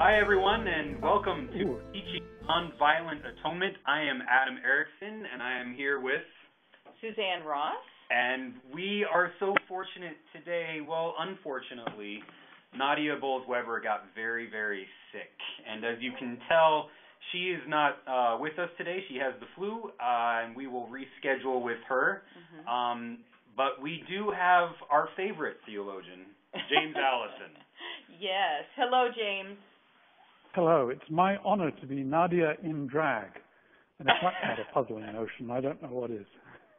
Hi, everyone, and welcome to Teaching Nonviolent Atonement. I am Adam Erickson, and I am here with Suzanne Ross. And we are so fortunate today. Well, unfortunately, Nadia Bowles-Weber got very, very sick. And as you can tell, she is not with us today. She has the flu, and we will reschedule with her. But we do have our favorite theologian, Jame Alison. Yes. Hello, James. Hello. It's my honor to be Nadia in drag. And if that's not a puzzling notion, I don't know what is.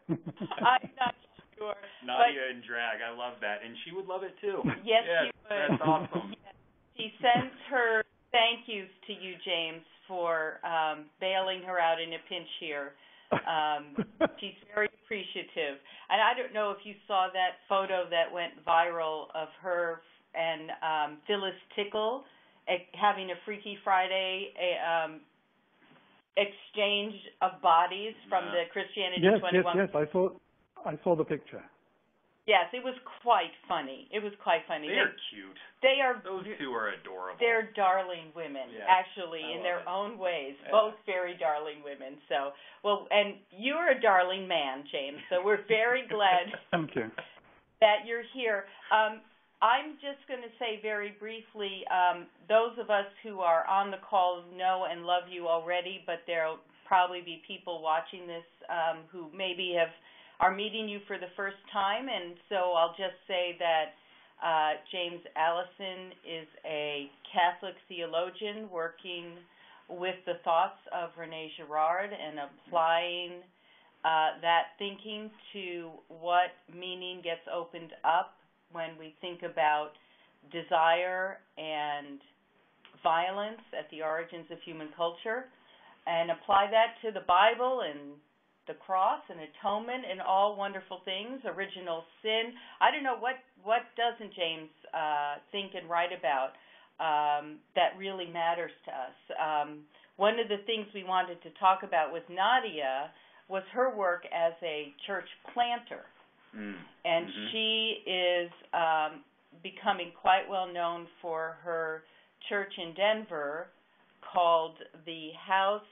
I'm not sure. Nadia in drag. I love that. And she would love it, too. Yes, she would. That's awesome. Yes. She sends her thank yous to you, James, for bailing her out in a pinch here. She's very appreciative. And I don't know if you saw that photo that went viral of her and Phyllis Tickle having a Freaky Friday exchange of bodies from the Christianity 21. Yes, I saw the picture. Yes, it was quite funny. They are cute. Those two are adorable. They're darling women, actually, in their own ways. Yeah. Both very darling women. So, well, and you're a darling man, James. So we're very glad Thank you. that you're here. I'm just going to say very briefly, those of us who are on the call know and love you already, but there'll probably be people watching this who maybe are meeting you for the first time, and so I'll just say that Jame Alison is a Catholic theologian working with the thoughts of René Girard and applying that thinking to what meaning gets opened up when we think about desire and violence at the origins of human culture, and apply that to the Bible and the cross and atonement and all wonderful things, original sin. I don't know what doesn't James think and write about that really matters to us. One of the things we wanted to talk about with Nadia was her work as a church planter. And she is becoming quite well known for her church in Denver called the House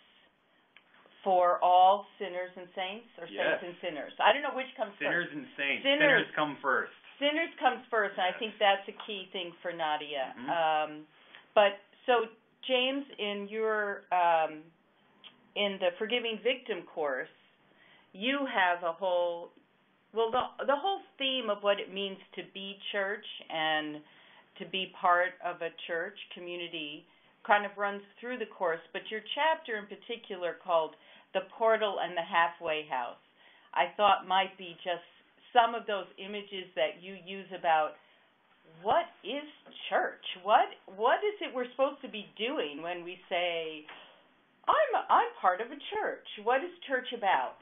for All Sinners and Saints, or Saints and Sinners. I don't know which comes Sinners first. And Saints. Sinners come first. Sinners comes first, and I think that's a key thing for Nadia. But so, James, in your in the Forgiving Victim course, you have a whole the whole theme of what it means to be church and to be part of a church community kind of runs through the course, but your chapter in particular called The Portal and the Halfway House, I thought might be just some of those images that you use about what is church? What is it we're supposed to be doing when we say, I'm part of a church? What is church about?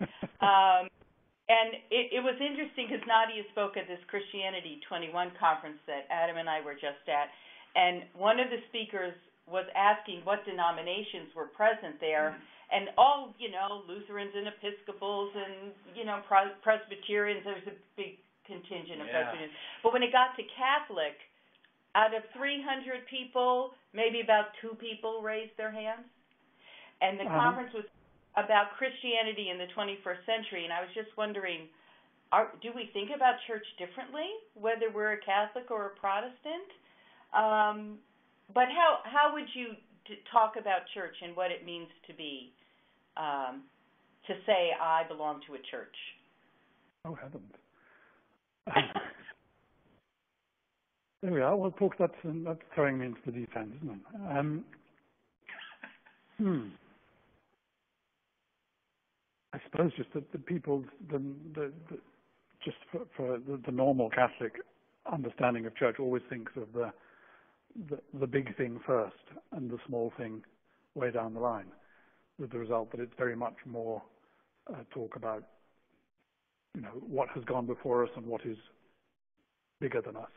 And it was interesting because Nadia spoke at this Christianity 21 conference that Adam and I were just at, and one of the speakers was asking what denominations were present there, and all, Lutherans and Episcopals and, Presbyterians. There's a big contingent of Presbyterians. But when it got to Catholic, out of 300 people, maybe about 2 people raised their hands. And the conference was about Christianity in the 21st century, and I was just wondering, do we think about church differently, whether we're a Catholic or a Protestant? But how would you talk about church and what it means to be, to say I belong to a church? Oh, heavens. There we are. Well, that's throwing me into the deep end, isn't it? I suppose just that the people, just for the normal Catholic understanding of church, always thinks of the big thing first and the small thing way down the line, with the result that it's very much more talk about what has gone before us and what is bigger than us,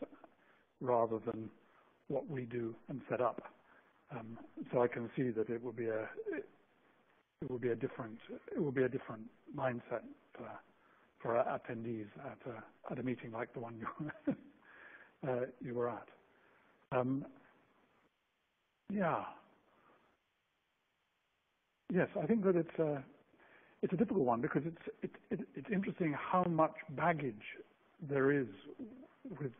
rather than what we do and set up. So I can see that it would be a different mindset for our attendees at a meeting like the one you were at. Yeah. Yes, I think that it's a difficult one because it's interesting how much baggage there is with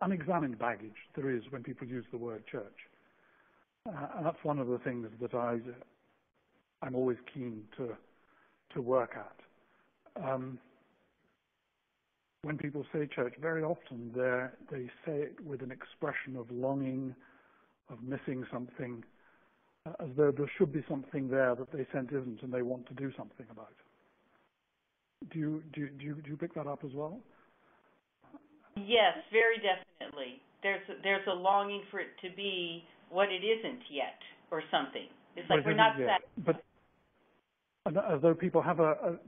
unexamined baggage there is when people use the word church, and that's one of the things that I'm always keen to work at. When people say church, very often they say it with an expression of longing, of missing something, as though there should be something there that they sense isn't, and they want to do something about. Do you pick that up as well? Yes, very definitely. There's a longing for it to be what it isn't yet, or something. It's like we're not satisfied. But as though people have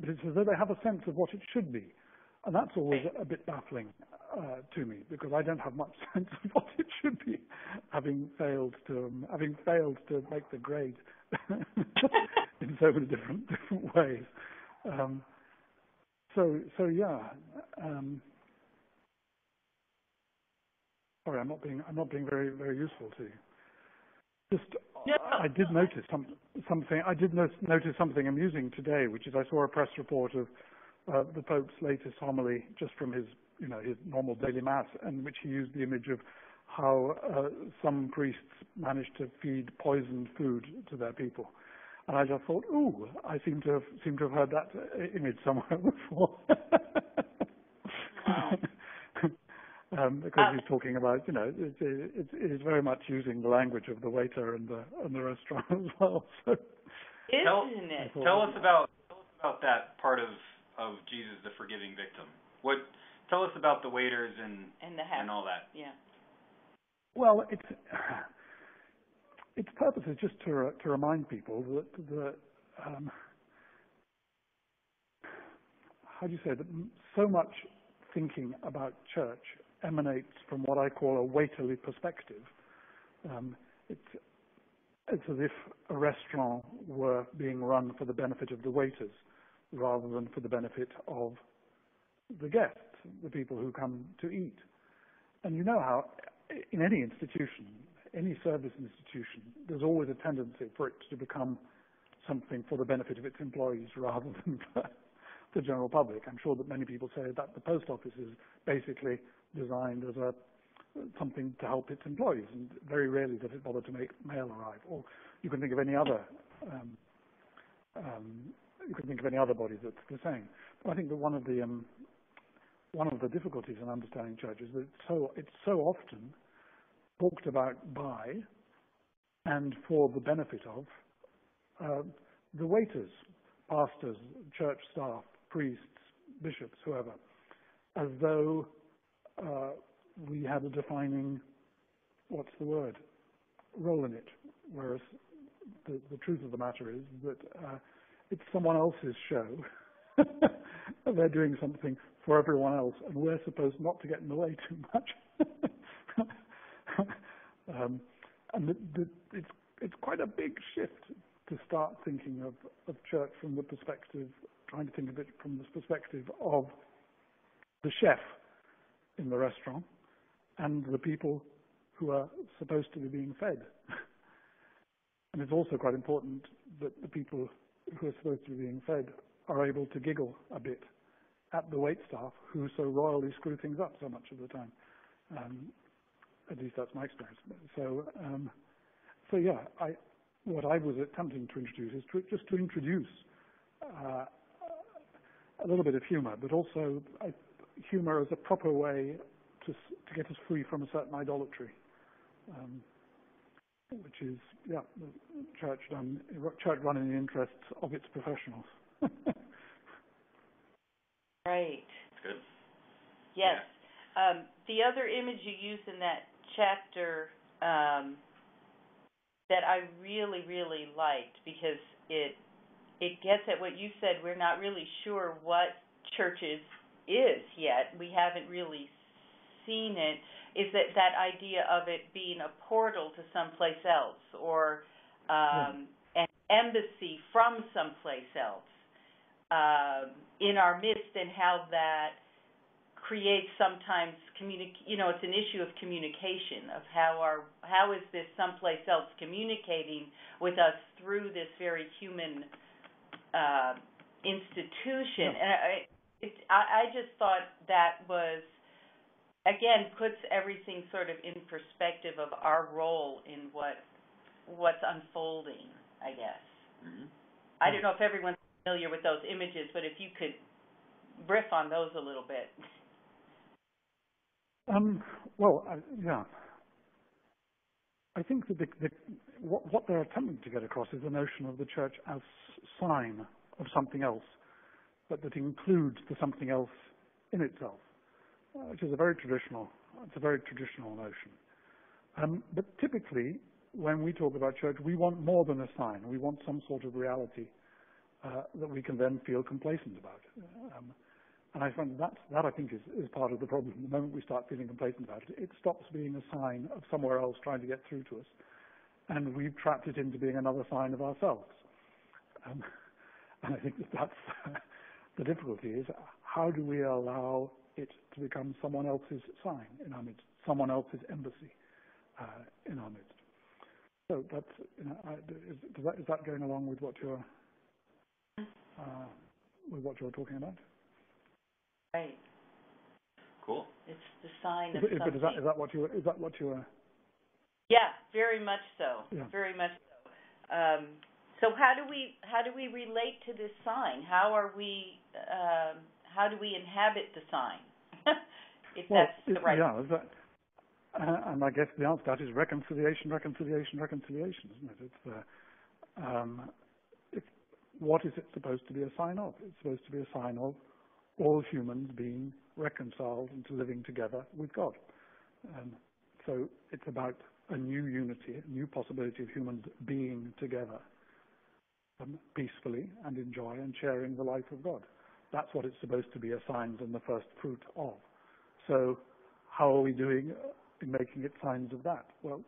it's as though they have a sense of what it should be, and that's always a bit baffling to me, because I don't have much sense of what it should be, having failed to make the grade in so many different ways. So yeah. Sorry, I'm not being very very useful to you. I did notice something. I did notice something amusing today, which is I saw a press report of the Pope's latest homily, just from his normal daily mass, in which he used the image of how some priests managed to feed poisoned food to their people, and I just thought, ooh, I seem to have heard that image somewhere before. Because he's talking about, it is very much using the language of the waiter and the restaurant as well. So, isn't it? Tell us about that part of Jesus, the forgiving victim. Tell us about the waiters and all that. Yeah. Well, its purpose is just to remind people that how do you say that so much thinking about church emanates from what I call a waiterly perspective. It's as if a restaurant were being run for the benefit of the waiters rather than for the benefit of the guests, the people who come to eat. And you know how in any institution, any service institution, there's always a tendency for it to become something for the benefit of its employees rather than for the general public. I'm sure that many people say that the post office is basically designed as something to help its employees, and very rarely does it bother to make mail arrive. Or you can think of any other body that's the same. But I think that one of the difficulties in understanding church is that it's so often talked about by and for the benefit of the waiters, pastors, church staff, priests, bishops, whoever, as though we had a defining, role in it, whereas the truth of the matter is that it's someone else's show. They're doing something for everyone else, and we're supposed not to get in the way too much. And it's quite a big shift to start thinking of church from the perspective, trying to think of it from the perspective of the chef in the restaurant and the people who are supposed to be being fed. And it's also quite important that the people who are supposed to be being fed are able to giggle a bit at the waitstaff who so royally screw things up so much of the time. At least that's my experience. So yeah, what I was attempting to introduce is just to introduce a little bit of humour, but also humour as a proper way to get us free from a certain idolatry, which is the church run in the interests of its professionals. Right. Good. Yes. Yeah. The other image you use in that chapter that I really, really liked, because it gets at what you said, we're not really sure what churches is yet. We haven't really seen it, is that idea of it being a portal to someplace else, or an embassy from someplace else in our midst, and how that creates sometimes it's an issue of communication, of how is this someplace else communicating with us through this very human institution. And I just thought that was, again, puts everything sort of in perspective of our role in what's unfolding, I guess. Mm-hmm. I don't know if everyone's familiar with those images, but if you could riff on those a little bit. I think that what they're attempting to get across is the notion of the church as sign of something else, but that includes the something else in itself, which is a very traditional notion. But typically, when we talk about church, we want more than a sign. We want some sort of reality that we can then feel complacent about. And I find that I think is part of the problem. The moment we start feeling complacent about it, it stops being a sign of somewhere else trying to get through to us, and we've trapped it into being another sign of ourselves. And I think that's the difficulty is how do we allow it to become someone else's sign in our midst, someone else's embassy in our midst. So that's is that going along with what you're talking about? Right. Cool. It's the sign of something. Is that what you were? Yeah, very much so. Yeah. Very much so. So how do we relate to this sign? How do we inhabit the sign? That's the right. Yeah. And I guess the answer to that is reconciliation, isn't it? What is it supposed to be a sign of? It's supposed to be a sign of all humans being reconciled into living together with God. So it's about a new unity, a new possibility of humans being together peacefully and in joy and sharing the life of God. That's what it's supposed to be a sign and the first fruit of. So how are we doing in making it signs of that? Well,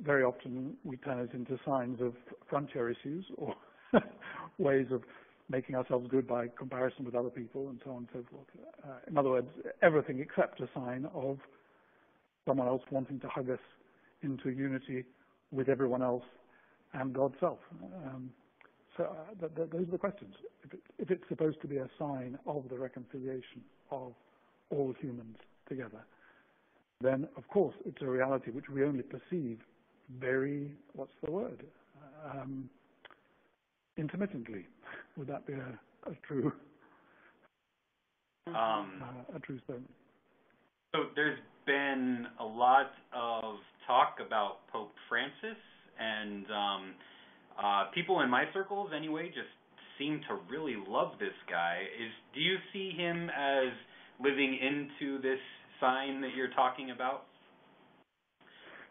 very often we turn it into signs of frontier issues or ways of making ourselves good by comparison with other people and so on and so forth. In other words, everything except a sign of someone else wanting to hug us into unity with everyone else and God's self. Those are the questions. If it's supposed to be a sign of the reconciliation of all humans together, then of course it's a reality which we only perceive very, intermittently. Would that be a true statement? So there's been a lot of talk about Pope Francis, and people in my circles anyway just seem to really love this guy. Do you see him as living into this sign that you're talking about?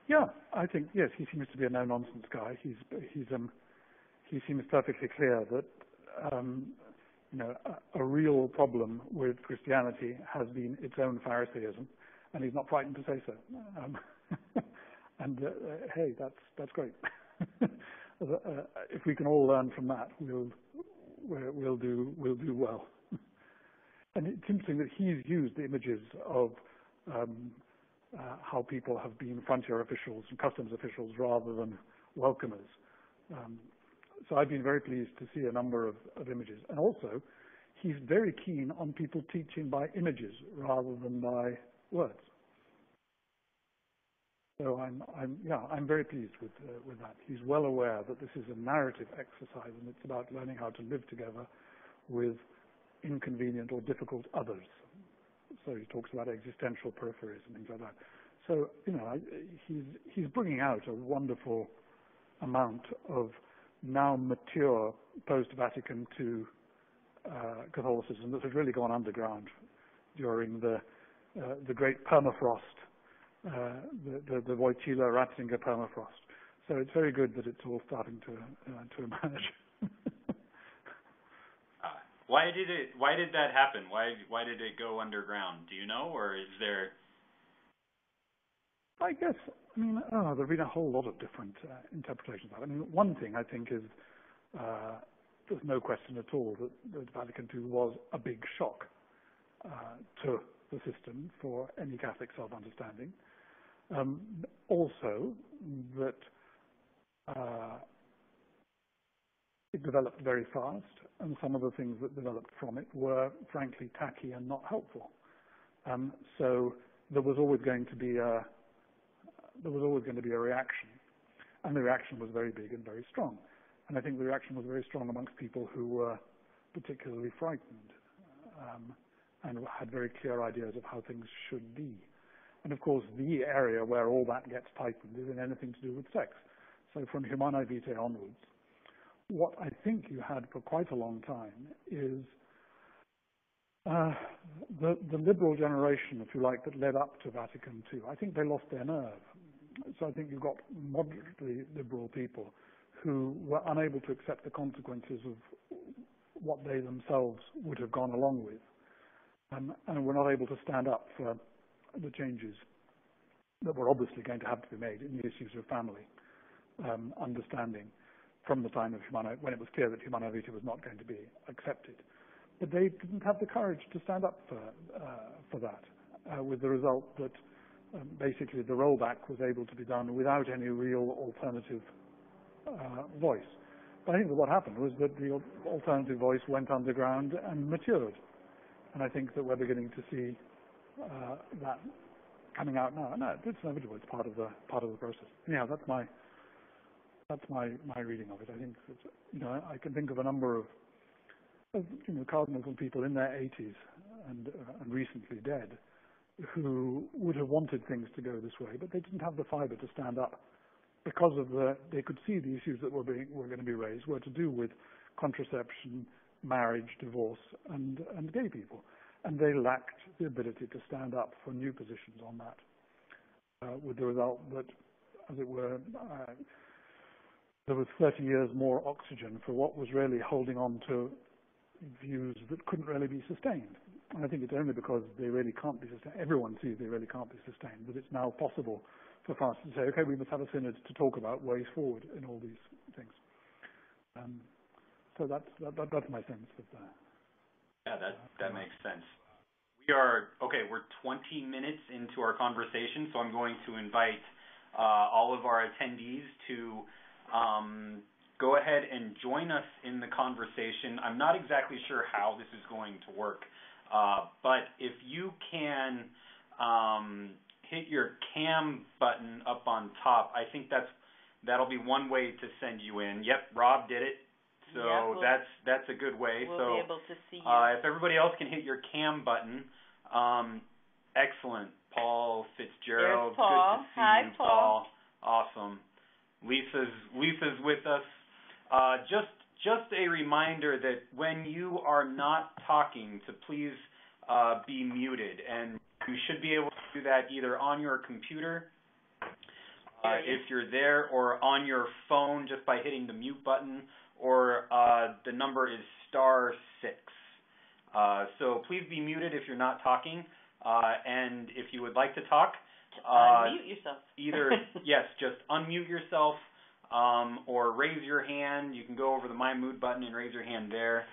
Yeah, I think, yes, he seems to be a no-nonsense guy. He seems perfectly clear that a real problem with Christianity has been its own Pharisaism, and he's not frightened to say so. Hey, that's great. If we can all learn from that, we'll do well. And it's interesting that he's used the images of how people have been frontier officials and customs officials rather than welcomers. So I've been very pleased to see a number of images. And also, he's very keen on people teaching by images rather than by words. So I'm very pleased with that. He's well aware that this is a narrative exercise and it's about learning how to live together with inconvenient or difficult others. So he talks about existential peripheries and things like that. So he's bringing out a wonderful amount of now mature post-Vatican II Catholicism that has really gone underground during the great permafrost, the Wojtyla Ratzinger permafrost. So it's very good that it's all starting to emerge. Why did that happen? Why did it go underground? Do you know, or is there? I guess, there've been a whole lot of different interpretations of it. One thing I think is there's no question at all that Vatican II was a big shock to the system for any Catholic self-understanding. Also, that it developed very fast, and some of the things that developed from it were, frankly, tacky and not helpful. So there was always going to be a reaction, and the reaction was very big and very strong. And I think the reaction was very strong amongst people who were particularly frightened and had very clear ideas of how things should be. And of course, the area where all that gets tightened is in anything to do with sex. So from Humanae Vitae onwards, what I think you had for quite a long time is the liberal generation, if you like, that led up to Vatican II. I think they lost their nerve. So I think you've got moderately liberal people who were unable to accept the consequences of what they themselves would have gone along with, and were not able to stand up for the changes that were obviously going to have to be made in the issues of family understanding from the time of when it was clear that Humanae Vitae was not going to be accepted. But they didn't have the courage to stand up for that, with the result that basically the rollback was able to be done without any real alternative voice. But I think that what happened was that the alternative voice went underground and matured. And I think that we're beginning to see that coming out now. No, it's inevitable. It's part of the process. Anyhow, that's my reading of it. I think that, I can think of a number of cardinals and people in their 80s and recently dead who would have wanted things to go this way, but they didn't have the fibre to stand up because of they could see the issues that were going to be raised were to do with contraception, marriage, divorce, and gay people. And they lacked the ability to stand up for new positions on that, with the result that, as it were, there was 30 years more oxygen for what was really holding on to views that couldn't really be sustained. And I think it's only because they really can't be sustained. Everyone sees they really can't be sustained, that it's now possible for France to say, okay, we must have a synod to talk about ways forward in all these things. So that's my sense of that. Yeah, that makes sense. We're 20 minutes into our conversation, so I'm going to invite all of our attendees to go ahead and join us in the conversation. I'm not exactly sure how this is going to work, but if you can hit your cam button up on top, I think that'll be one way to send you in. Yep, Rob did it. So that's a good way. We'll be able to see you. If everybody else can hit your cam button, excellent. Paul Fitzgerald. There's Paul. Good to see Hi, you, Paul. Awesome. Lisa's with us. Just a reminder that when you are not talking, to please be muted, and you should be able to do that either on your computer, if you're there, or on your phone just by hitting the mute button, or the number is *6. So please be muted if you're not talking, and if you would like to talk, unmute yourself. Just unmute yourself, or raise your hand. You can go over the My Mood button and raise your hand there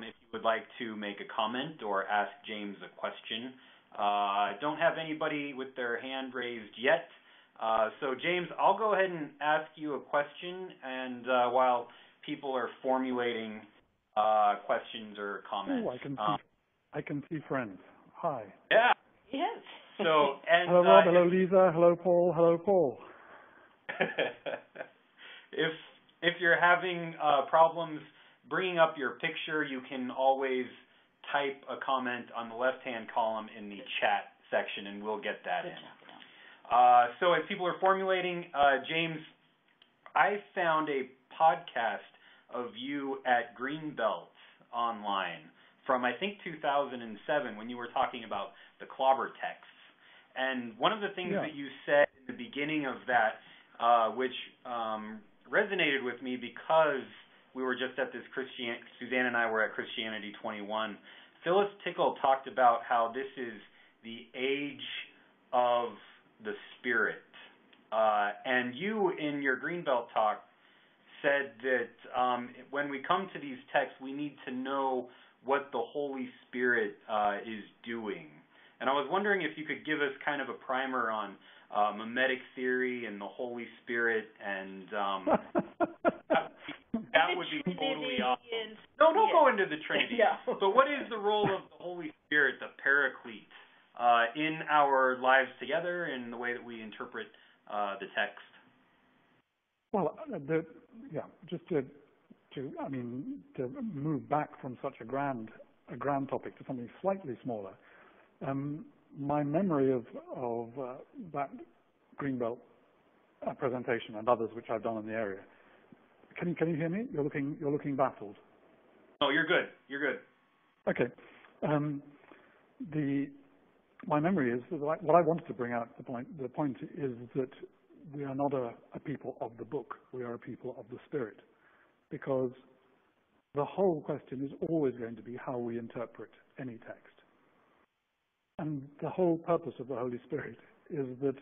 if you would like to make a comment or ask James a question. I don't have anybody with their hand raised yet. So James, I'll go ahead and ask you a question, and while people are formulating questions or comments. Oh, I can see friends. Hi. Yeah. Yes. So, and hello Rob, hello Lisa, hello Paul, hello Paul. If you're having problems bringing up your picture, you can always type a comment on the left-hand column in the chat section, and we'll get that in. So as people are formulating, James, I found a podcast of you at Greenbelt online from, I think, 2007, when you were talking about the clobber texts. And one of the things that you said in the beginning of that, which resonated with me because we were just at this Suzanne and I were at Christianity 21. Phyllis Tickle talked about how this is the age of the Spirit. And you, in your Greenbelt talk, said that when we come to these texts, we need to know what the Holy Spirit is doing. And And I was wondering if you could give us kind of a primer on mimetic theory and the Holy Spirit, and that would be totally awesome. No, don't go into the Trinity. Yeah. But what is the role of the Holy Spirit, the Paraclete, in our lives together and the way that we interpret the text? Well, just to move back from such a grand topic to something slightly smaller. My memory of that Greenbelt presentation and others which I've done in the area. Can you hear me? You're looking baffled. Oh, you're good. You're good. Okay. My memory is that what I wanted to bring out. The point is that we are not a people of the book. We are a people of the Spirit, because the whole question is always going to be how we interpret any text. And the whole purpose of the Holy Spirit is that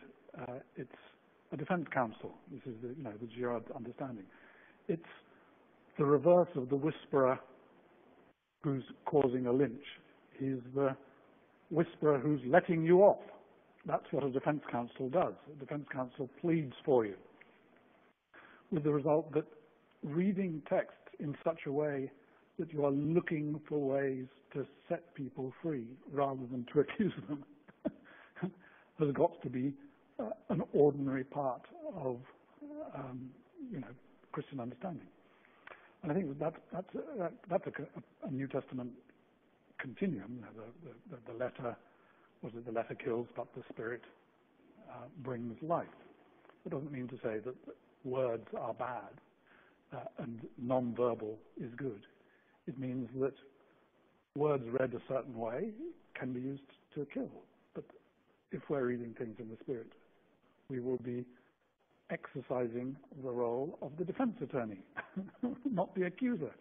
it's a defense counsel. This is the Girard understanding. It's the reverse of the whisperer who's causing a lynch. He's the whisperer who's letting you off. That's what a defense counsel does. A defense counsel pleads for you, with the result that reading text in such a way that you are looking for ways to set people free rather than to accuse them has got to be an ordinary part of Christian understanding. And I think that's a New Testament continuum. The letter, the letter kills, but the Spirit brings life. It doesn't mean to say that words are bad and non-verbal is good. It means that words read a certain way can be used to kill. But if we're reading things in the Spirit, we will be exercising the role of the defense attorney, not the accuser.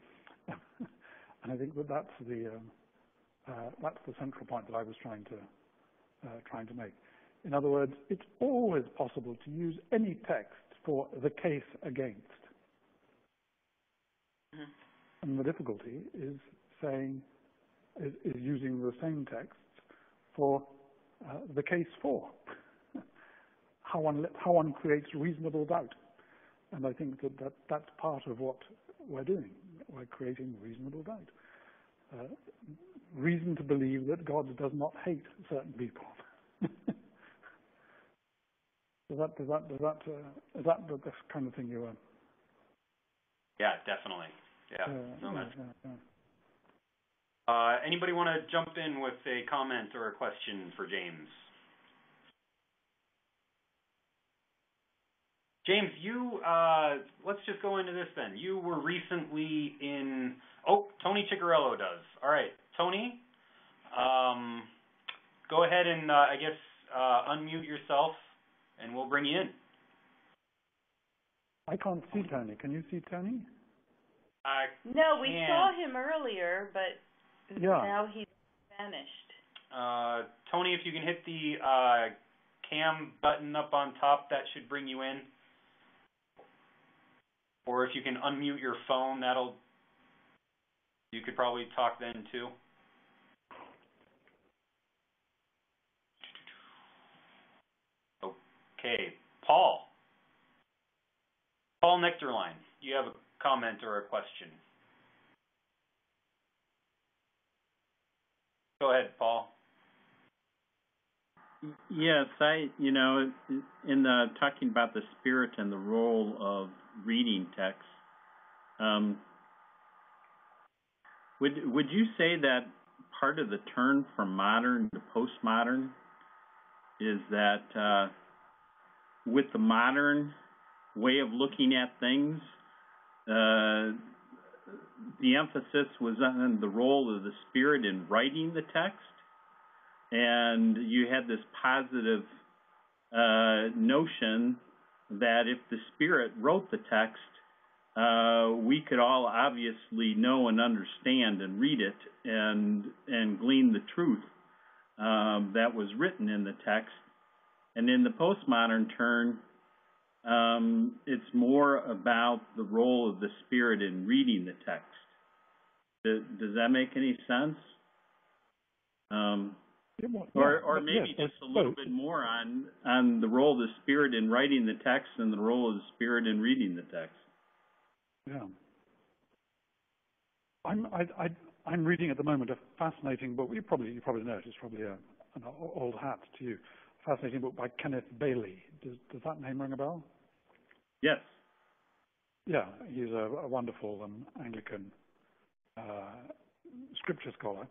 And I think that's the central point that I was trying to make. In other words, it's always possible to use any text for the case against. Mm-hmm. And the difficulty is using the same texts for the case for. How one creates reasonable doubt. And I think that's part of what we're doing. We're creating reasonable doubt. Reason to believe that God does not hate certain people. Is that the kind of thing you want? Yeah, definitely. Anybody want to jump in with a comment or a question for James? James, let's just go into this then. You were recently in, Tony Ciccarello does. All right, Tony, go ahead and, unmute yourself, and we'll bring you in. I can't see Tony. Can you see Tony? No, we saw him earlier, but now he's vanished. Tony, if you can hit the cam button up on top, that should bring you in. Or if you can unmute your phone, you could probably talk then too. Okay, Paul Nectarline, do you have a comment or a question? Go ahead, Paul. Yes, in the talking about the Spirit and the role of reading text, would you say that part of the turn from modern to postmodern is that with the modern way of looking at things, the emphasis was on the role of the Spirit in writing the text? And you had this positive notion that if the Spirit wrote the text, we could all obviously know and understand and read it and glean the truth that was written in the text. And in the postmodern turn, it's more about the role of the Spirit in reading the text. Does that make any sense? Yeah, well, or maybe yes, just a little bit more on the role of the Spirit in writing the text and the role of the Spirit in reading the text. Yeah. I'm reading at the moment a fascinating book. You probably know it. It's probably an old hat to you. A fascinating book by Kenneth Bailey. Does that name ring a bell? Yes. Yeah, he's a wonderful Anglican scripture scholar,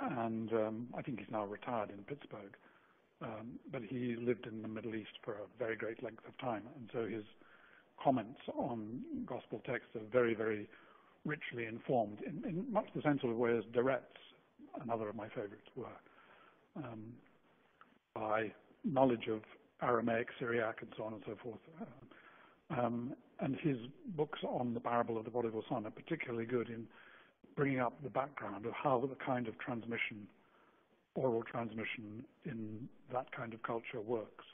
and I think he's now retired in Pittsburgh. But he lived in the Middle East for a very great length of time, and so his comments on gospel texts are very, very richly informed in much the same sort of way as Durrett's, another of my favorites, were, by knowledge of Aramaic, Syriac, and so on and so forth. And his books on the parable of the prodigal son are particularly good in bringing up the background of how the kind of transmission, oral transmission in that kind of culture works.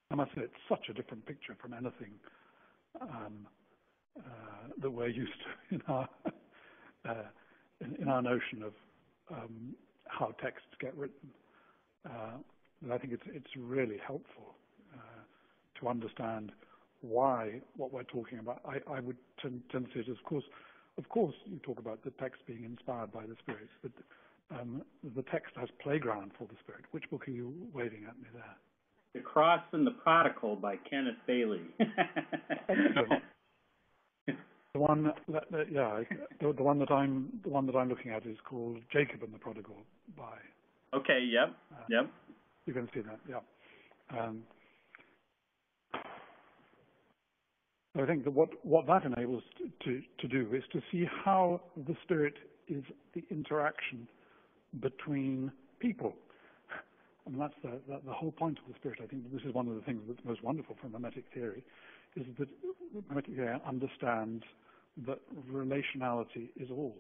I must say it's such a different picture from anything that we're used to in our notion of how texts get written. And I think it's really helpful to understand why what we're talking about. I would tend to say it as, of course, you talk about the text being inspired by the Spirit, but the text has playground for the Spirit. Which book are you waving at me there? The Cross and the Prodigal by Kenneth Bailey. Excellent. The one that I'm looking at is called Jacob and the Prodigal by. Okay. Yep. Yep. You can see that. Yeah. So I think that what that enables to do is to see how the Spirit is the interaction between people. And that's the whole point of the Spirit. I think this is one of the things that's most wonderful from mimetic theory, is that mimetic theory understands that relationality is all,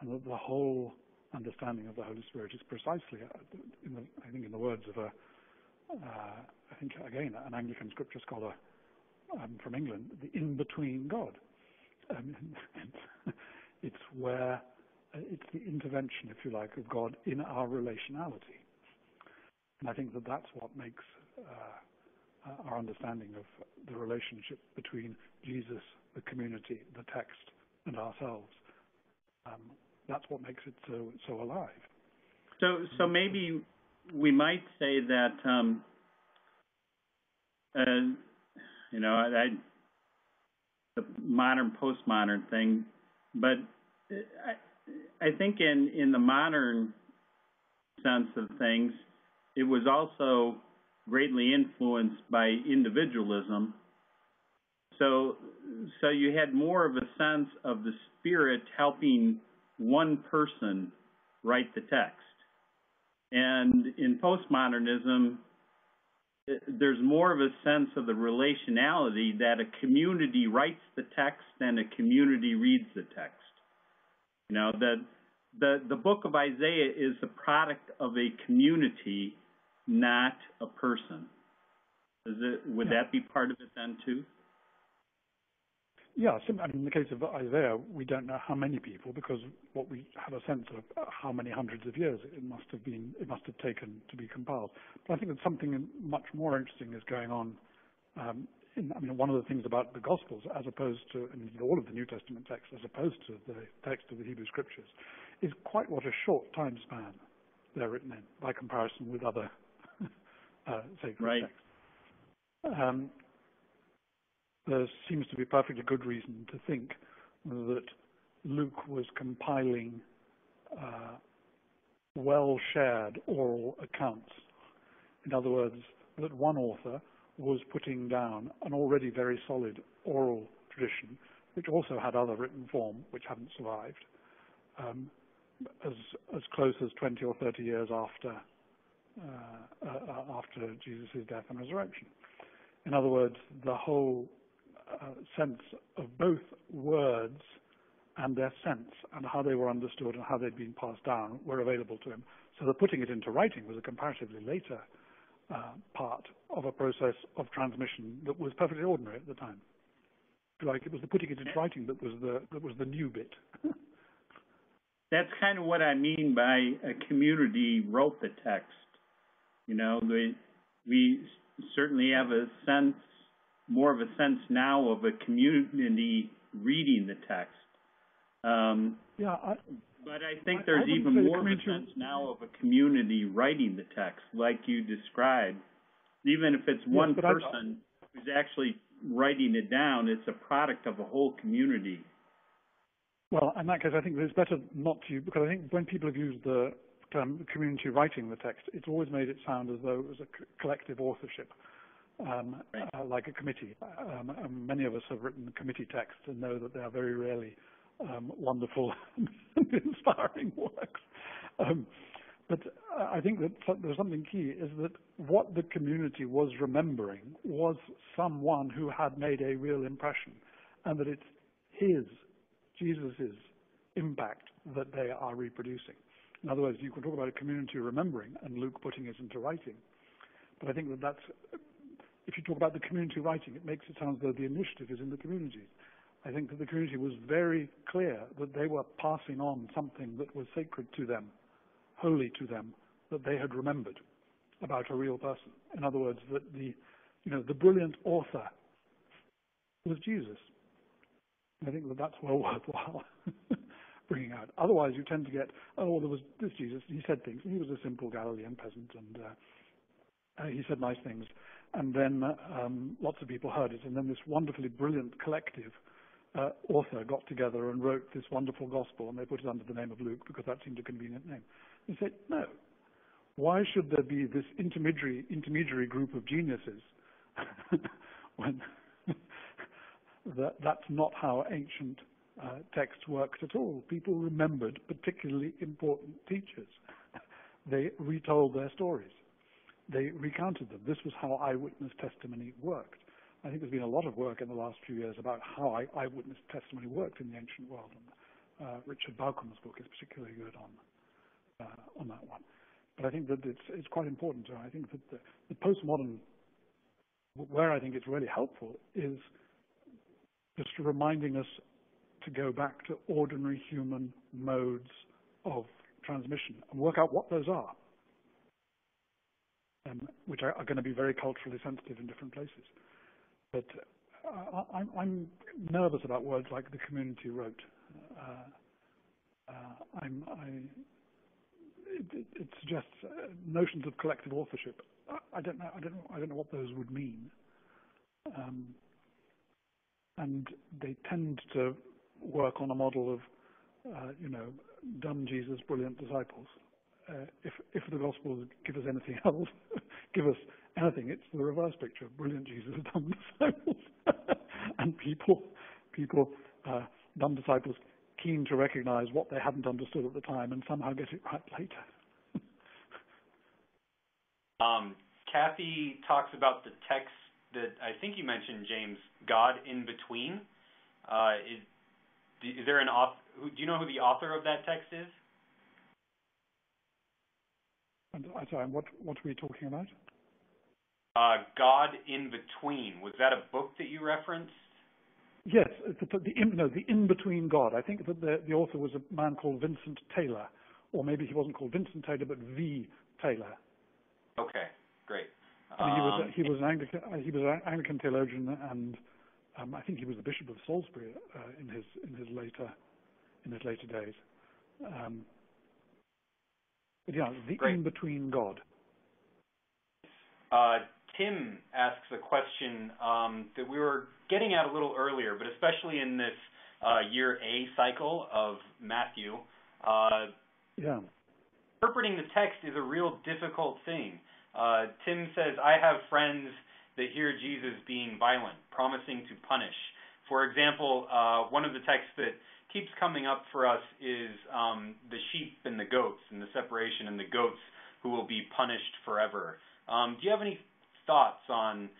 and that the whole understanding of the Holy Spirit is precisely, I think in the words of I think again an Anglican scripture scholar from England, the in-between God. It's the intervention, if you like, of God in our relationality. And I think that that's what makes our understanding of the relationship between Jesus, the community, the text, and ourselves. That's what makes it so alive. So maybe we might say that the modern postmodern thing, but I think in the modern sense of things, it was also greatly influenced by individualism. So you had more of a sense of the Spirit helping one person write the text. And in postmodernism, there's more of a sense of the relationality that a community writes the text and a community reads the text. You know, that the book of Isaiah is the product of a community, not a person. Would that be part of it then too? Yeah, in the case of Isaiah, we don't know how many people, because what we have a sense of how many hundreds of years it must have taken to be compiled. But I think that something much more interesting is going on. One of the things about the Gospels, as opposed to all of the New Testament texts, as opposed to the text of the Hebrew Scriptures, is quite what a short time span they're written in by comparison with other sacred texts. There seems to be perfectly good reason to think that Luke was compiling well-shared oral accounts. In other words, that one author was putting down an already very solid oral tradition, which also had other written form, which hadn't survived, as close as 20 or 30 years after Jesus' death and resurrection. In other words, the whole sense of both words and their sense and how they were understood and how they'd been passed down were available to him. So that putting it into writing was a comparatively later part of a process of transmission that was perfectly ordinary at the time. Like, it was the putting it into writing that was the new bit. that's kind of what I mean by a community wrote the text. You know, we certainly have a sense, more of a sense now of a community reading the text. But I think there's even more of a sense now of a community writing the text, like you described. Even if it's one person who's actually writing it down, it's a product of a whole community. Well, in that case, I think it's better not to, because I think when people have used the term community writing the text, it's always made it sound as though it was a collective authorship, like a committee. Many of us have written committee texts and know that they are very rarely wonderful and inspiring works. But I think that there's something key, is that what the community was remembering was someone who had made a real impression, and that it's Jesus' impact that they are reproducing. In other words, you can talk about a community remembering and Luke putting it into writing. But I think that if you talk about the community writing, it makes it sound as though the initiative is in the communities. I think that the community was very clear that they were passing on something that was sacred to them, holy to them, that they had remembered about a real person. In other words, that the brilliant author was Jesus. I think that that's well worthwhile bringing out. Otherwise, you tend to get, there was this Jesus, he said things, and he was a simple Galilean peasant, and he said nice things. And then lots of people heard it, and then this wonderfully brilliant collective author got together and wrote this wonderful gospel, and they put it under the name of Luke because that seemed a convenient name. He said, no. Why should there be this intermediary group of geniuses when that's not how ancient texts worked at all? People remembered particularly important teachers. They retold their stories. They recounted them. This was how eyewitness testimony worked. I think there's been a lot of work in the last few years about how eyewitness testimony worked in the ancient world. And Richard Baucom's book is particularly good on that one. But I think that it's quite important. I think that the postmodern, where I think it's really helpful, is just reminding us to go back to ordinary human modes of transmission and work out what those are, which are going to be very culturally sensitive in different places. But I'm nervous about words like the community wrote. It suggests notions of collective authorship. I don't know what those would mean. And they tend to work on a model of, dumb Jesus, brilliant disciples. If the Gospels give us anything else, give us anything, it's the reverse picture: brilliant Jesus, dumb disciples, and people, dumb disciples, keen to recognize what they hadn't understood at the time and somehow get it right later. Kathy talks about the text that I think you mentioned, James, God in between. Is there an author? Do you know who the author of that text is? I'm sorry, what are we talking about? God in Between. Was that a book that you referenced? Yes, the In Between God. I think that the author was a man called Vincent Taylor, or maybe he wasn't called Vincent Taylor, but V. Taylor. Okay, great. He was an Anglican theologian, and I think he was the Bishop of Salisbury in his later days. But yeah, the Great. In Between God. Tim asks a question that we were getting at a little earlier, but especially in this year A cycle of Matthew. Interpreting the text is a real difficult thing. Tim says, I have friends that hear Jesus being violent, promising to punish. For example, one of the texts that keeps coming up for us is the sheep and the goats, and the separation, and the goats who will be punished forever. Do you have any thoughts on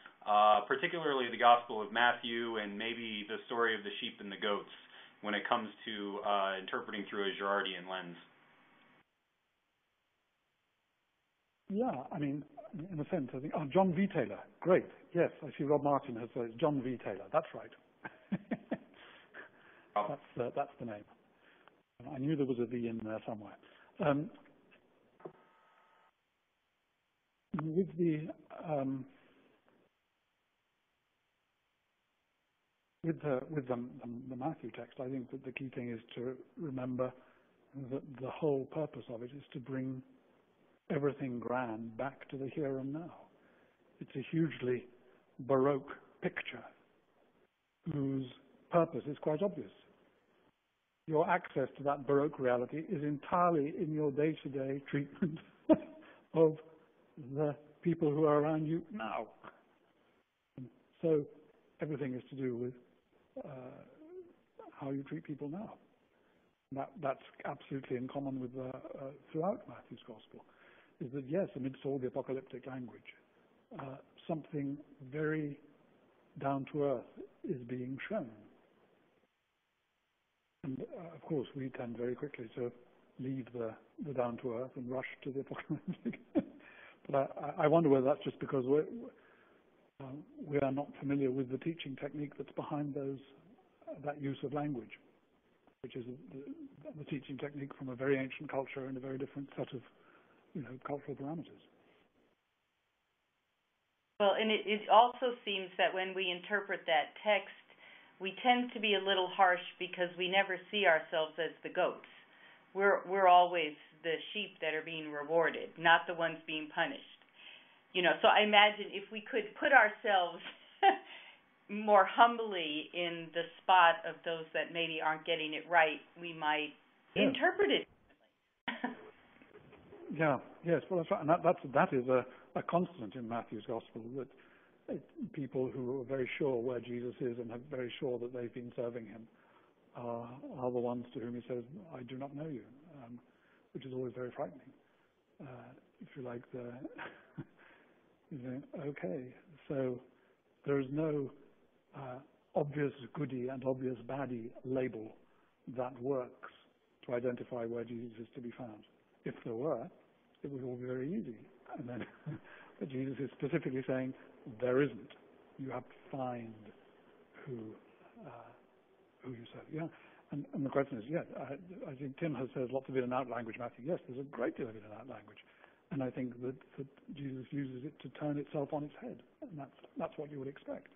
particularly the Gospel of Matthew and maybe the story of the sheep and the goats when it comes to interpreting through a Girardian lens? Yeah, I mean, in a sense, I think, John V. Taylor, great, yes, I see Rob Martin has said John V. Taylor, that's right. That's the name. I knew there was a V in there somewhere. With the Matthew text, I think that the key thing is to remember that the whole purpose of it is to bring everything grand back to the here and now. It's a hugely Baroque picture whose purpose is quite obvious. Your access to that Baroque reality is entirely in your day-to-day treatment of the people who are around you now. So everything is to do with how you treat people now. That's absolutely in common with throughout Matthew's Gospel, is that yes, amidst all the apocalyptic language, something very down to earth is being shown. And of course, we tend very quickly to leave the down to earth and rush to the apocalyptic. But I wonder whether that's just because we are not familiar with the teaching technique that's behind that use of language, which is the teaching technique from a very ancient culture and a very different set of cultural parameters. Well, and it also seems that when we interpret that text, we tend to be a little harsh because we never see ourselves as the goats. We're always the sheep that are being rewarded, not the ones being punished. So I imagine if we could put ourselves more humbly in the spot of those that maybe aren't getting it right, we might interpret it differently. Yes, well, that's right. And that is a constant in Matthew's Gospel, that people who are very sure where Jesus is and are very sure that they've been serving him are the ones to whom he says, I do not know you, which is always very frightening. If you like, okay, so there is no obvious goody and obvious baddie label that works to identify where Jesus is to be found. If there were, it would all be very easy. And then, but Jesus is specifically saying there isn't. You have to find who you serve. Yeah. And the question is, I think Tim has said lots of in and out language, Matthew. Yes, there's a great deal of in and out language. And I think that Jesus uses it to turn itself on its head. And that's what you would expect.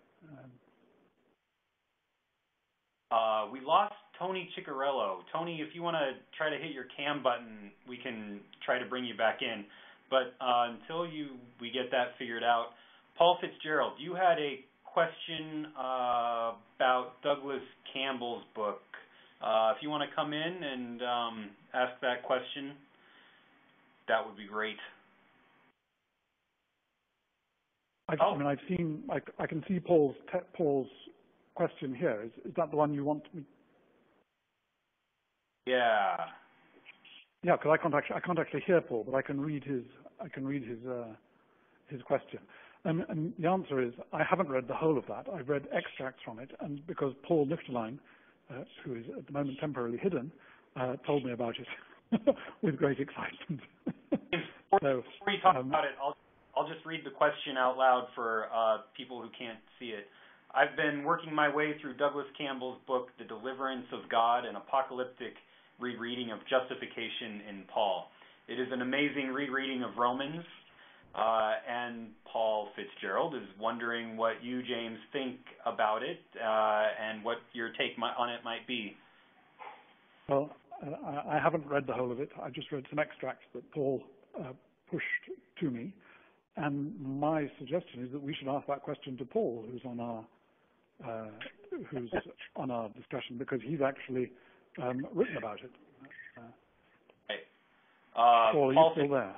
We lost Tony Ciccarello. Tony, if you want to try to hit your cam button, we can try to bring you back in. But until we get that figured out, Paul Fitzgerald, you had a question about Douglas Campbell's book. If you want to come in and ask that question, that would be great. I can see Paul's question here. Is that the one you want me? Yeah. Yeah, because I can't actually hear Paul, but I can read his question. And the answer is I haven't read the whole of that. I've read extracts from it, and because Paul Lichterlein, who is at the moment temporarily hidden, told me about it with great excitement. Before you talk about it, I'll just read the question out loud for people who can't see it. I've been working my way through Douglas Campbell's book, The Deliverance of God, an apocalyptic rereading of justification in Paul. It is an amazing rereading of Romans, and Paul Fitzgerald is wondering what you, James, think about it and what your take on it might be. Well, I haven't read the whole of it. I just read some extracts that Paul pushed to me, and my suggestion is that we should ask that question to Paul, who's on our discussion, because he's actually written about it. Paul, are you still there?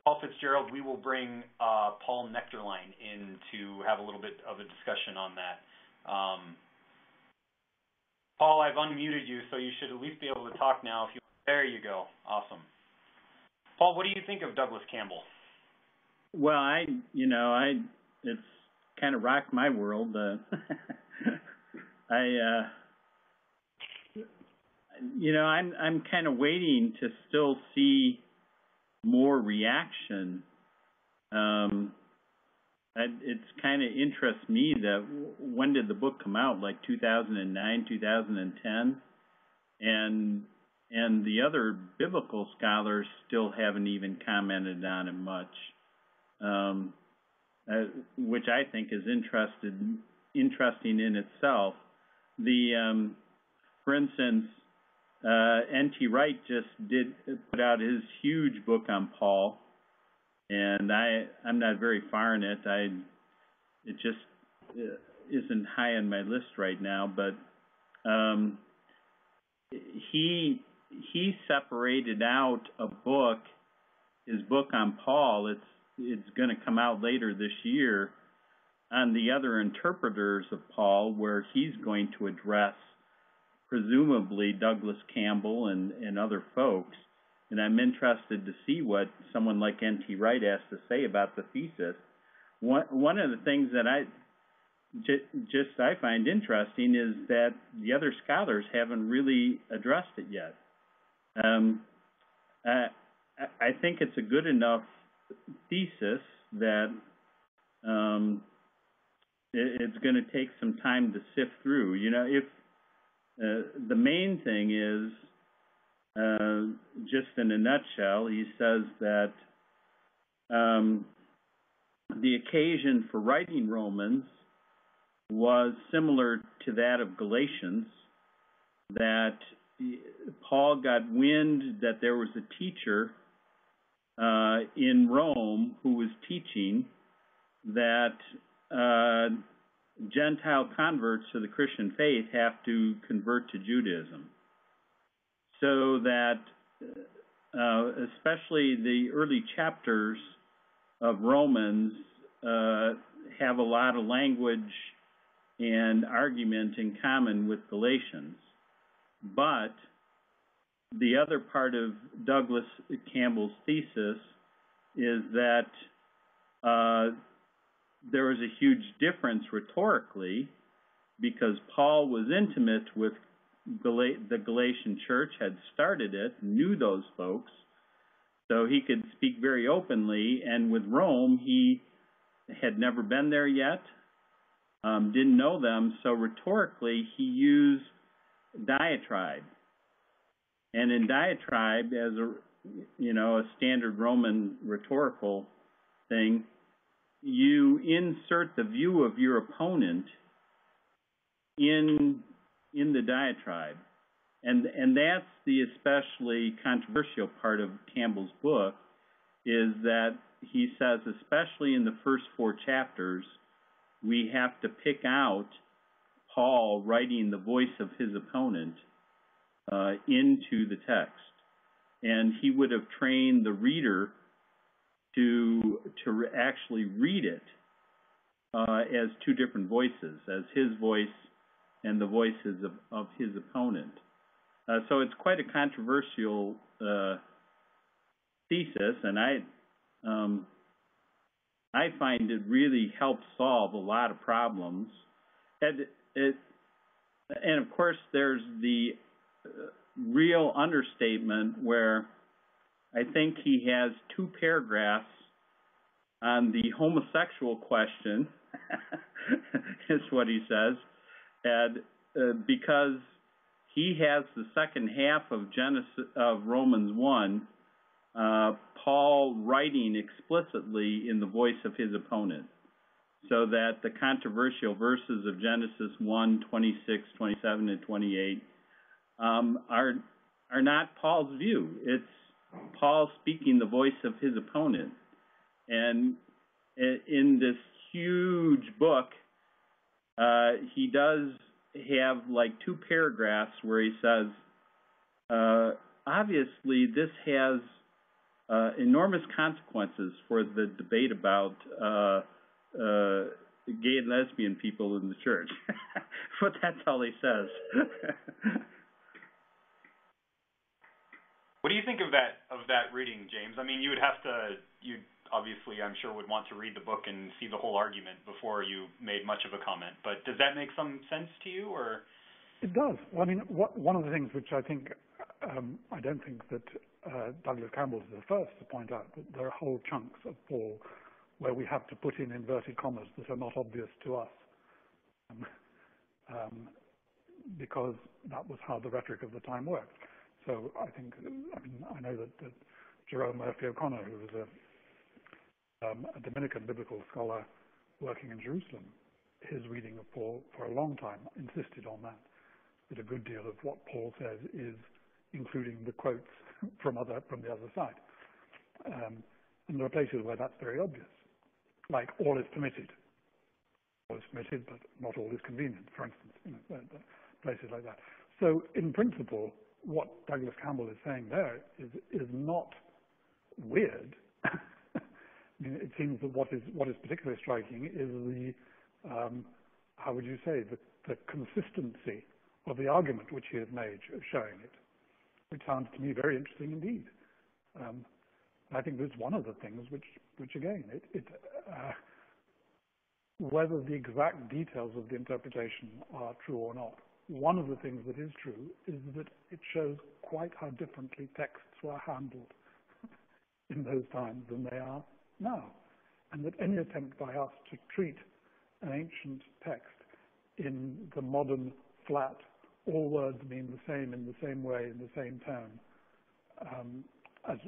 Paul Fitzgerald, we will bring Paul Nectarline in to have a little bit of a discussion on that. Paul, I've unmuted you, so you should at least be able to talk now. There you go. Awesome. Paul, what do you think of Douglas Campbell? Well, it's kind of rocked my world. I'm kind of waiting to still see more reaction. It's kind of interests me that when did the book come out? Like 2009, 2010, and and the other biblical scholars still haven't even commented on it much, which I think is interesting in itself. For instance, N.T. Wright just put out his huge book on Paul, and I'm not very far in it. It just isn't high on my list right now, but he separated out a book, his book on Paul. It's going to come out later this year, on the other interpreters of Paul, where he's going to address presumably Douglas Campbell and other folks. And I'm interested to see what someone like N.T. Wright has to say about the thesis. One of the things that I find interesting is that the other scholars haven't really addressed it yet. I think it's a good enough thesis that it's going to take some time to sift through. If the main thing is, just in a nutshell, he says that the occasion for writing Romans was similar to that of Galatians, that Paul got wind that there was a teacher in Rome who was teaching that Gentile converts to the Christian faith have to convert to Judaism. So that especially the early chapters of Romans have a lot of language and argument in common with Galatians. But the other part of Douglas Campbell's thesis is that there was a huge difference rhetorically, because Paul was intimate with the Galatian church, had started it, knew those folks, so he could speak very openly. And with Rome, he had never been there yet, didn't know them, so rhetorically he used diatribe. And in diatribe, as a standard Roman rhetorical thing, you insert the view of your opponent in the diatribe. And that's the especially controversial part of Campbell's book, is that he says, especially in the first 4 chapters, we have to pick out Paul writing the voice of his opponent into the text. And he would have trained the reader to actually read it as 2 different voices, as his voice and the voices of his opponent. So it's quite a controversial thesis, and I find it really helps solve a lot of problems. And of course, there's the real understatement where I think he has 2 paragraphs on the homosexual question, is what he says, and because he has the second half of Romans 1, Paul writing explicitly in the voice of his opponent, so that the controversial verses of Genesis 1, 26, 27, and 28 are not Paul's view. It's Paul speaking the voice of his opponent. And in this huge book, he does have like 2 paragraphs where he says, obviously this has enormous consequences for the debate about gay and lesbian people in the church. But that's all he says. What do you think of that reading, James? I mean, you obviously, I'm sure, would want to read the book and see the whole argument before you made much of a comment. But does that make some sense to you, or? It does. I mean, one of the things which I think, I don't think that Douglas Campbell is the first to point out, that there are whole chunks of Paul where we have to put in inverted commas that are not obvious to us, because that was how the rhetoric of the time worked. So I think, I know that Jerome Murphy O'Connor, who was a Dominican biblical scholar working in Jerusalem, his reading of Paul for a long time insisted on that a good deal of what Paul says is including the quotes from the other side. And there are places where that's very obvious, like all is permitted. All is permitted, but not all is convenient, for instance, places like that. So in principle, what Douglas Campbell is saying there is not weird. It seems that what is particularly striking is the how would you say, the consistency of the argument which he has made showing it, which sounds to me very interesting indeed. I think that's one of the things which again, whether the exact details of the interpretation are true or not, one of the things that is true is that it shows quite how differently texts were handled in those times than they are now. And that any attempt by us to treat an ancient text in the modern flat, all words mean the same in the same way, in the same tone, as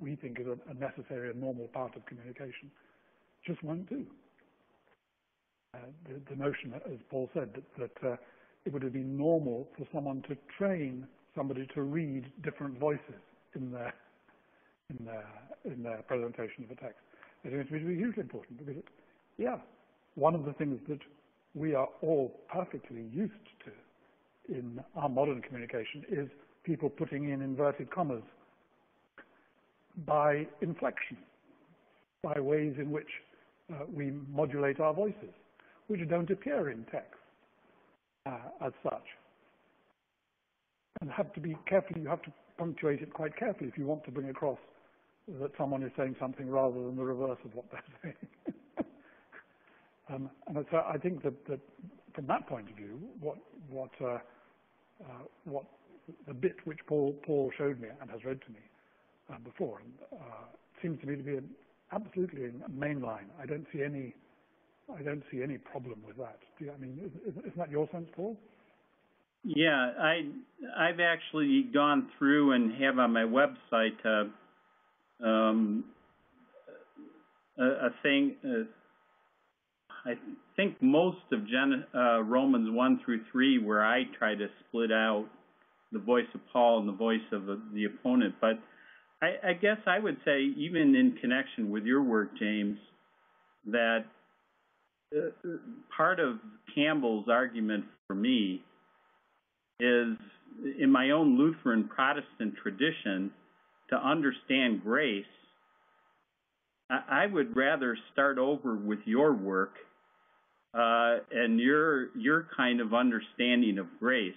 we think is a necessary and normal part of communication, just won't do. The notion, as Paul said, that it would have been normal for someone to train somebody to read different voices in their presentation of a text. I think it's hugely important because, one of the things that we are all perfectly used to in our modern communication is people putting in inverted commas by inflection, by ways in which we modulate our voices, which don't appear in text as such. And have to be careful, you have to punctuate it quite carefully if you want to bring across that someone is saying something rather than the reverse of what they're saying. And so I think that from that point of view, what the bit which Paul showed me and has read to me before seems to me to be absolutely a main line. I don't see any problem with that. Isn't that your sense, Paul? Yeah, I've actually gone through and have on my website a thing. I think most of Romans 1 through 3, where I try to split out the voice of Paul and the voice of the opponent. But I guess I would say, even in connection with your work, James, that part of Campbell's argument for me is, in my own Lutheran Protestant tradition, to understand grace, I would rather start over with your work and your kind of understanding of grace,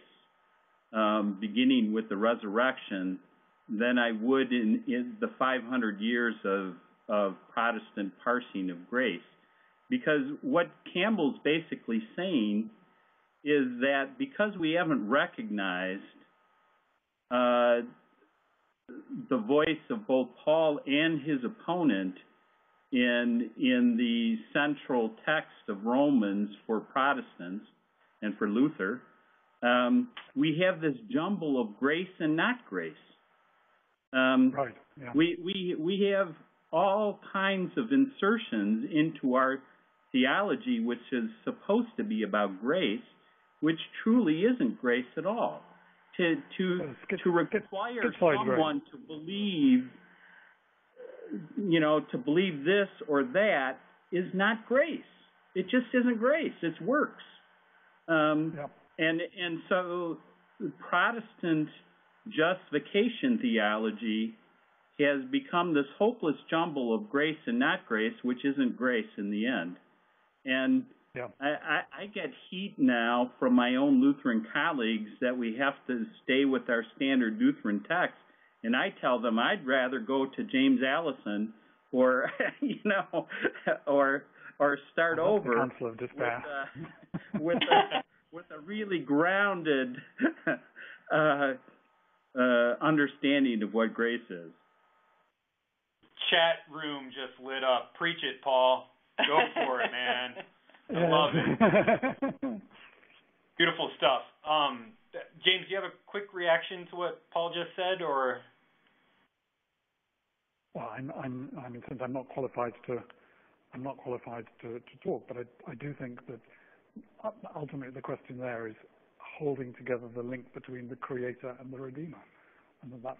beginning with the resurrection, than I would in the 500 years of Protestant parsing of grace. Because what Campbell's basically saying is that because we haven't recognized the voice of both Paul and his opponent in the central text of Romans for Protestants and for Luther, we have this jumble of grace and not grace. Right. Yeah. We have all kinds of insertions into our theology, which is supposed to be about grace, which truly isn't grace at all. To require someone to believe, to believe this or that is not grace. It just isn't grace. It's works. And so Protestant justification theology has become this hopeless jumble of grace and not grace, which isn't grace in the end. And I get heat now from my own Lutheran colleagues that we have to stay with our standard Lutheran text, and I tell them I'd rather go to Jame Alison or or start over with a really grounded understanding of what grace is. Chat room just lit up. Preach it, Paul. Go for it, man. I love it. Beautiful stuff. James, do you have a quick reaction to what Paul just said, or? Well, since I'm not qualified to talk, but I do think that ultimately the question there is holding together the link between the Creator and the Redeemer, and that's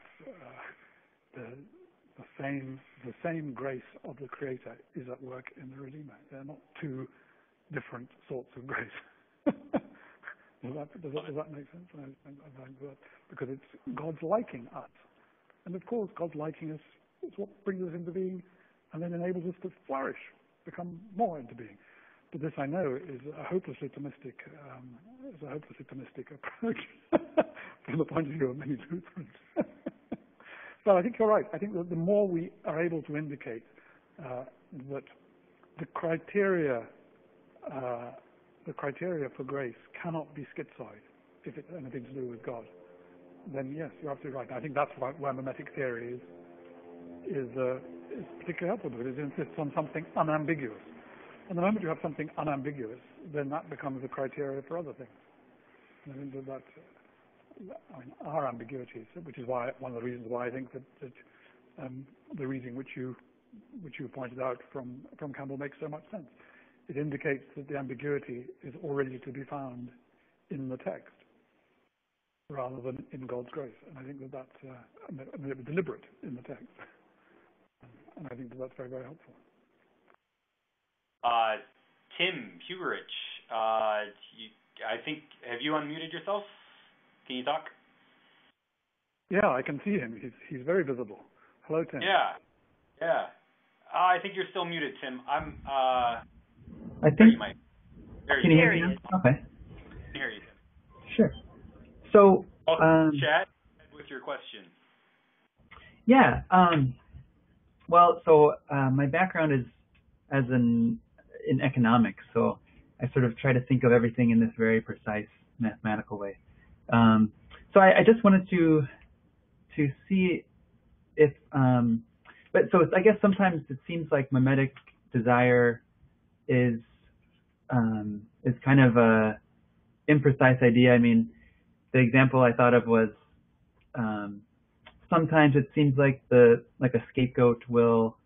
the same grace of the Creator is at work in the Redeemer. They're not two different sorts of grace. Does that make sense? I think that because it's God's liking us, and of course God's liking us is what brings us into being, and then enables us to flourish, become more into being. But this, I know, is a hopelessly Thomistic approach from the point of view of many Lutherans. But I think you're right. I think that the more we are able to indicate that the criteria for grace cannot be schizoid if it's anything to do with God, then yes, you're absolutely right. I think that's where mimetic theory is particularly helpful, because it insists on something unambiguous. And the moment you have something unambiguous, then that becomes the criteria for other things. And I think that our ambiguities, which is why one of the reasons why I think that the reading which you pointed out from Campbell makes so much sense. It indicates that the ambiguity is already to be found in the text rather than in God's grace. And I think that's deliberate in the text. And I think that's very, very helpful. Tim Hugerich, I think, have you unmuted yourself? Can you talk? Yeah, I can see him. He's very visible. Hello, Tim. Yeah. I think you're still muted, Tim. I think. There you might. Can you hear me now? Okay. I can hear you, Tim. Sure. So. Chat with your question. Yeah. My background is in economics, so I sort of try to think of everything in this very precise mathematical way. So I just wanted to see if, I guess sometimes it seems like mimetic desire is kind of a imprecise idea. I mean, the example I thought of was sometimes it seems like a scapegoat will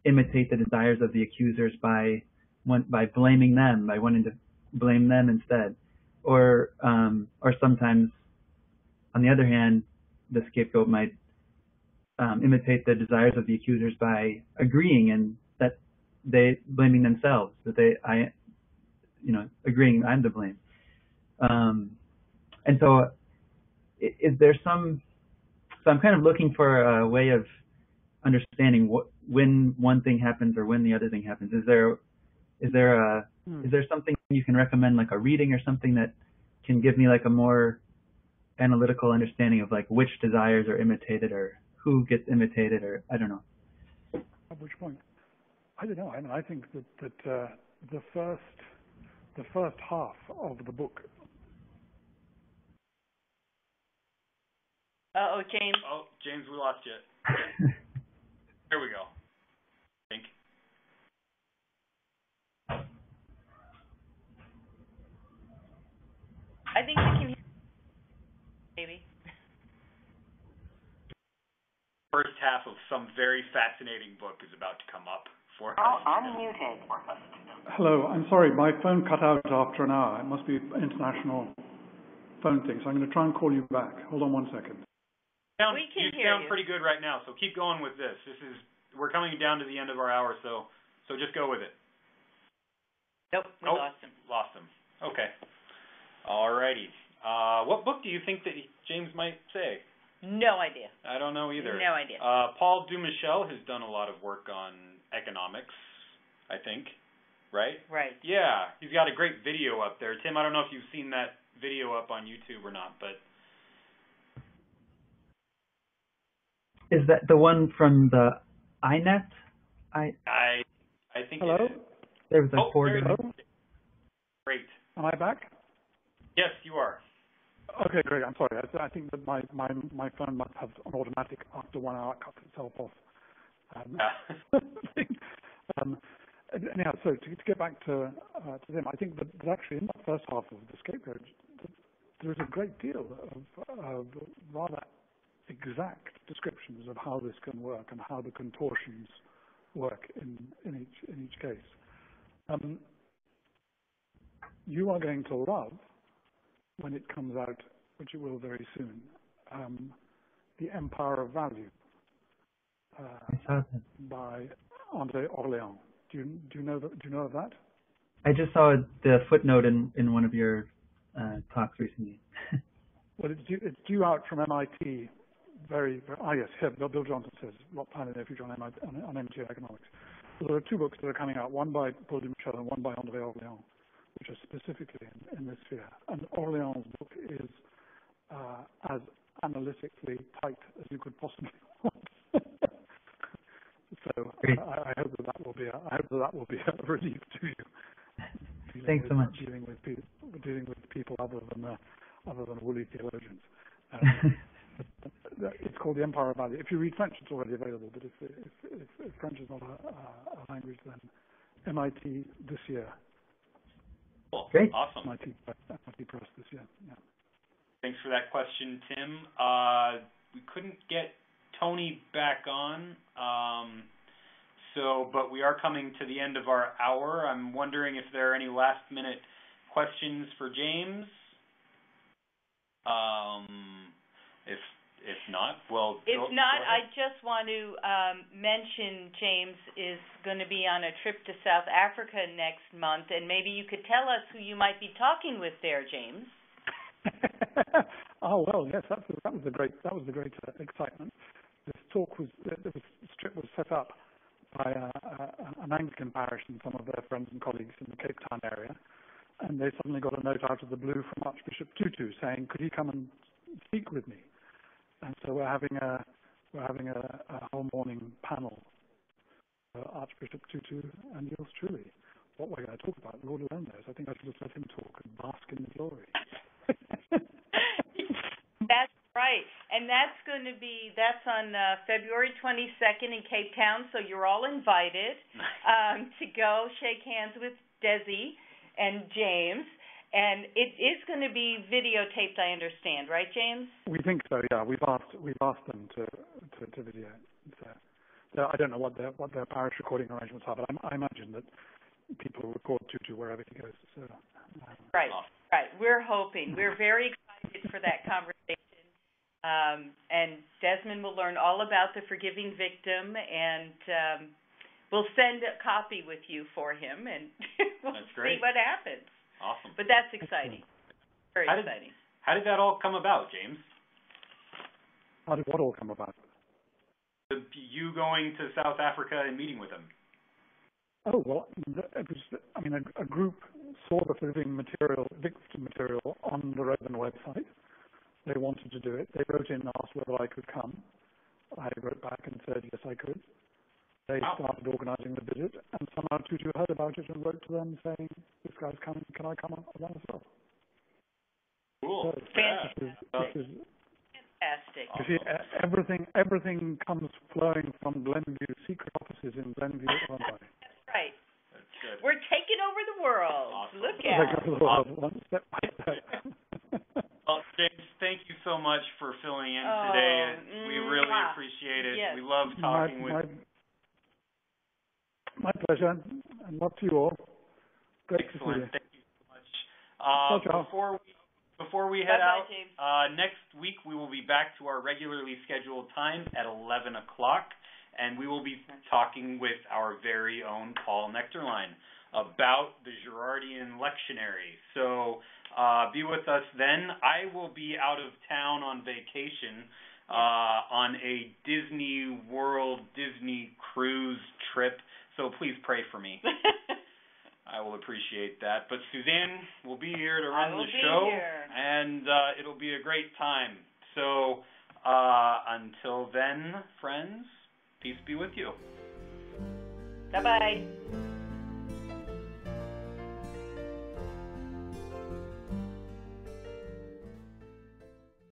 imitate the desires of the accusers by blaming them, by wanting to blame them instead, or sometimes, on the other hand, the scapegoat might imitate the desires of the accusers by agreeing and that they blaming themselves, agreeing I'm to blame. And so, is there some? So I'm kind of looking for a way of understanding when one thing happens or when the other thing happens. Is there something you can recommend, like a reading or something that can give me like a more analytical understanding of like which desires are imitated or who gets imitated, or I don't know. At which point? I don't know. I mean, I think that the first half of the book. James. Oh, James, we lost you. Here we go. I think we can hear maybe. First half of some very fascinating book is about to come up for us. Unmuted. Hello, I'm sorry, my phone cut out after an hour. It must be an international phone thing, so I'm going to try and call you back. Hold on 1 second. You sound pretty good right now, so keep going with this. We're coming down to the end of our hour, so just go with it. Nope, we lost him. Lost him. Okay. Alrighty. What book do you think that James might say? No idea. I don't know either. No idea. Paul Dumichel has done a lot of work on economics, I think. Right? Right. Yeah. He's got a great video up there. Tim, I don't know if you've seen that video up on YouTube or not, but... Is that the one from the iNet? I think Hello? it is. There was a Hello? Great. Am I back? Yes, you are. Okay, great. I'm sorry. I think that my phone must have an automatic after 1 hour cut itself off. Anyhow, so to get back to them, I think that actually in the first half of the scapegoat, there's a great deal of rather exact descriptions of how this can work and how the contortions work in each case. You are going to love, when it comes out, which it will very soon, The Empire of Value by André Orléans. Do you know of that? I just saw the footnote in one of your talks recently. Well, it's due out from MIT. Yes, here, Bill Johnson says, What Planet in the Future on MIT Economics. So there are two books that are coming out, one by Paul Dumichel and one by André Orléans, which are specifically in this sphere. And Orléans' book is as analytically tight as you could possibly want. So I hope that will be a relief to you. Thanks so much. Dealing with people other than woolly theologians. It's called The Empire of Value. If you read French, it's already available. But if French is not a language, then MIT this year. Cool. Great. Awesome. MIT Press this year. Yeah. Thanks for that question, Tim. We couldn't get Tony back on, but we are coming to the end of our hour. I'm wondering if there are any last-minute questions for James. If not, well. If not, I just want to mention James is going to be on a trip to South Africa next month, and maybe you could tell us who you might be talking with there, James. Oh well, yes, that was the great excitement. This trip was set up by an Anglican parish and some of their friends and colleagues in the Cape Town area, and they suddenly got a note out of the blue from Archbishop Tutu saying, "Could he come and speak with me?" And so we're having a whole morning panel, Archbishop Tutu and yours truly. What we're going to talk about, Lord alone knows. I think I should just let him talk and bask in the glory. That's right, and that's on February 22nd in Cape Town. So you're all invited to go shake hands with Desi and James. And it is going to be videotaped, I understand, right, James? We think so. Yeah, we've asked them to video. So I don't know what their parish recording arrangements are, but I imagine that people record Tutu wherever he goes. So, right. We're hoping. We're very excited for that conversation. And Desmond will learn all about the forgiving victim, and we'll send a copy with you for him, and we'll see what happens. Awesome. But that's exciting. Very exciting. How did that all come about, James? How did what all come about? You going to South Africa and meeting with him. Oh, well, it was, a group saw the living victim material on the Raven website. They wanted to do it. They wrote in and asked whether I could come. I wrote back and said, yes, I could. They started organizing the visit, and somehow Tutu heard about it and wrote to them saying, this guy's coming, can I come along as well? Cool. So, Fantastic. You see, everything comes flowing from Glenview, secret offices in Glenview, Illinois. That's right. That's good. We're taking over the world. Awesome. Look out. One step by step. Well, James, thank you so much for filling in today. We really appreciate it. Yes. We love talking with you. My pleasure, and love to you all. Great to see you. Thank you so much. Before we head out, next week we will be back to our regularly scheduled time at 11 o'clock, and we will be talking with our very own Paul Nectarline about the Girardian lectionary. So be with us then. I will be out of town on vacation on a Disney World, Disney cruise trip. So please pray for me. I will appreciate that. But Suzanne will be here to run the show, and it'll be a great time. So until then, friends, peace be with you. Bye-bye.